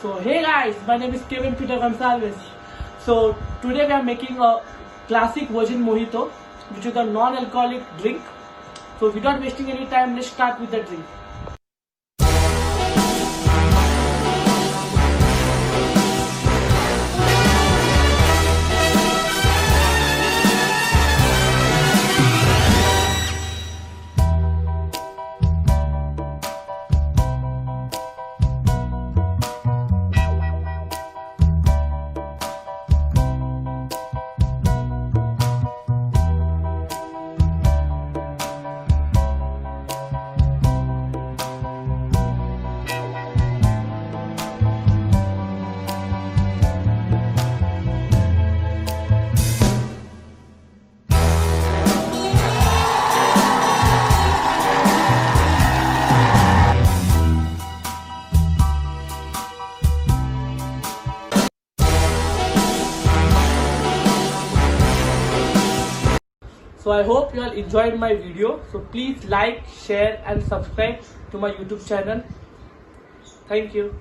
So hey guys, my name is Kevin Peter Gonsalves. So today we are making a classic version mojito, which is a non-alcoholic drink. So without wasting any time, let's start with the drink. So I hope you all enjoyed my video. So please like, share and subscribe to my YouTube channel. Thank you.